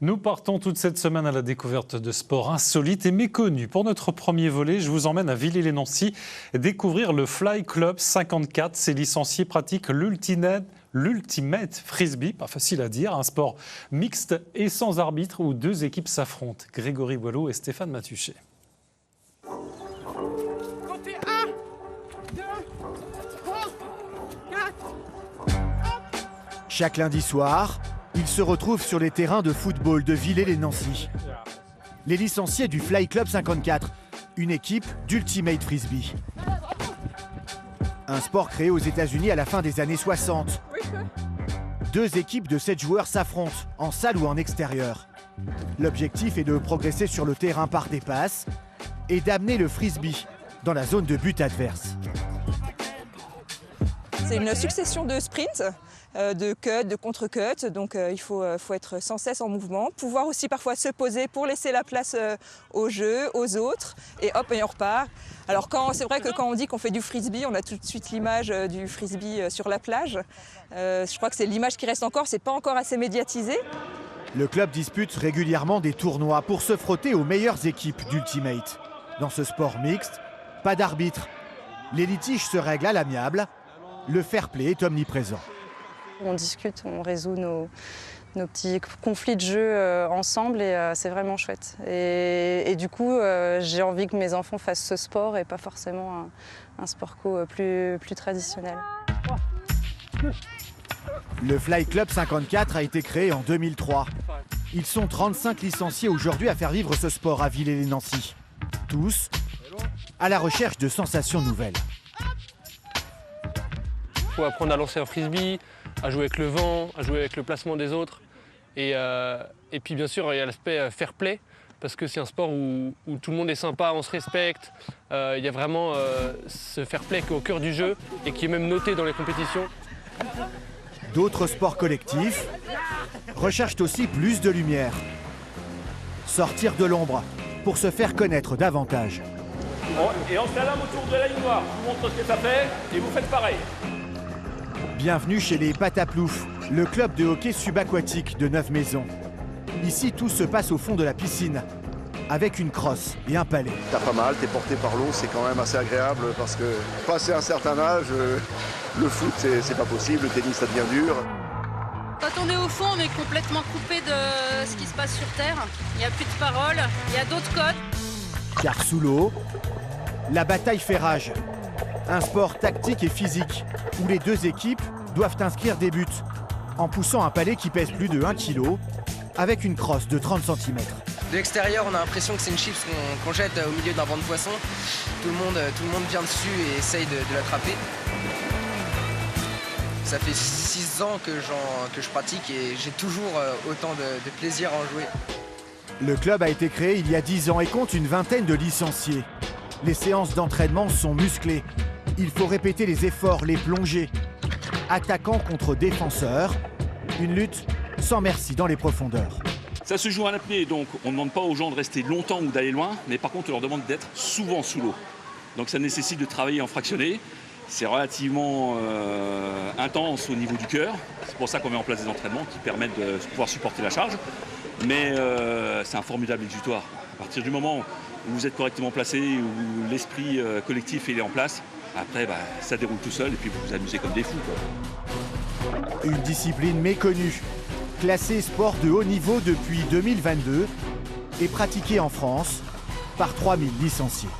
Nous partons toute cette semaine à la découverte de sports insolites et méconnus. Pour notre premier volet, je vous emmène à Villers-lès-Nancy découvrir le Fly Club 54. Ces licenciés pratiquent l'ultimate frisbee, pas facile à dire, un sport mixte et sans arbitre où deux équipes s'affrontent. Grégory Boileau et Stéphane Matuchet. Comptez 1, 2, 3, 4. Chaque lundi soir, ils se retrouvent sur les terrains de football de Villers-lès-Nancy. Les licenciés du Fly Club 54, une équipe d'ultimate frisbee. Un sport créé aux États-Unis à la fin des années 60. Deux équipes de 7 joueurs s'affrontent, en salle ou en extérieur. L'objectif est de progresser sur le terrain par des passes et d'amener le frisbee dans la zone de but adverse. C'est une succession de sprints, de cuts, de contre-cuts, donc il faut être sans cesse en mouvement. Pouvoir aussi parfois se poser pour laisser la place au jeu, aux autres, et hop, et on repart. Alors c'est vrai que quand on dit qu'on fait du frisbee, on a tout de suite l'image du frisbee sur la plage. Je crois que c'est l'image qui reste encore, c'est pas encore assez médiatisé. Le club dispute régulièrement des tournois pour se frotter aux meilleures équipes d'ultimate. Dans ce sport mixte, pas d'arbitre. Les litiges se règlent à l'amiable. Le fair play est omniprésent. On discute, on résout nos petits conflits de jeu ensemble et c'est vraiment chouette. Et du coup, j'ai envie que mes enfants fassent ce sport et pas forcément un sport co plus traditionnel. Le Fly Club 54 a été créé en 2003. Ils sont 35 licenciés aujourd'hui à faire vivre ce sport à Villers-lès-Nancy. Tous à la recherche de sensations nouvelles. Il faut apprendre à lancer un frisbee, à jouer avec le vent, à jouer avec le placement des autres. Et puis bien sûr, il y a l'aspect fair play, parce que c'est un sport où tout le monde est sympa, on se respecte. Il y a vraiment ce fair play qui est au cœur du jeu et qui est même noté dans les compétitions. D'autres sports collectifs recherchent aussi plus de lumière. Sortir de l'ombre pour se faire connaître davantage. Et on s'allume autour de la ligne noire, je vous montre ce que ça fait et vous faites pareil. Bienvenue chez les Pataplouf, le club de hockey subaquatique de Neuve-Maisons. Ici, tout se passe au fond de la piscine, avec une crosse et un palet. T'as pas mal, t'es porté par l'eau, c'est quand même assez agréable parce que passé un certain âge, le foot c'est pas possible, le tennis ça devient dur. Quand on est au fond, on est complètement coupé de ce qui se passe sur Terre. Il n'y a plus de paroles, il y a d'autres codes. Car sous l'eau, la bataille fait rage. Un sport tactique et physique, où les deux équipes doivent inscrire des buts, en poussant un palet qui pèse plus de 1 kg, avec une crosse de 30 cm. De l'extérieur, on a l'impression que c'est une chips qu'on jette au milieu d'un banc de poissons. Tout le monde vient dessus et essaye de l'attraper. Ça fait 6 ans que je pratique et j'ai toujours autant de plaisir à en jouer. Le club a été créé il y a 10 ans et compte une vingtaine de licenciés. Les séances d'entraînement sont musclées. Il faut répéter les efforts, les plongées. Attaquant contre défenseur, une lutte sans merci dans les profondeurs. Ça se joue à l'apnée, donc on ne demande pas aux gens de rester longtemps ou d'aller loin, mais par contre on leur demande d'être souvent sous l'eau. Donc ça nécessite de travailler en fractionné. C'est relativement intense au niveau du cœur. C'est pour ça qu'on met en place des entraînements qui permettent de pouvoir supporter la charge. Mais c'est un formidable exutoire. À partir du moment où vous êtes correctement placé, où l'esprit collectif est en place, après ça déroule tout seul et puis vous vous amusez comme des fous, quoi. Une discipline méconnue, classée sport de haut niveau depuis 2022 et pratiquée en France par 3000 licenciés.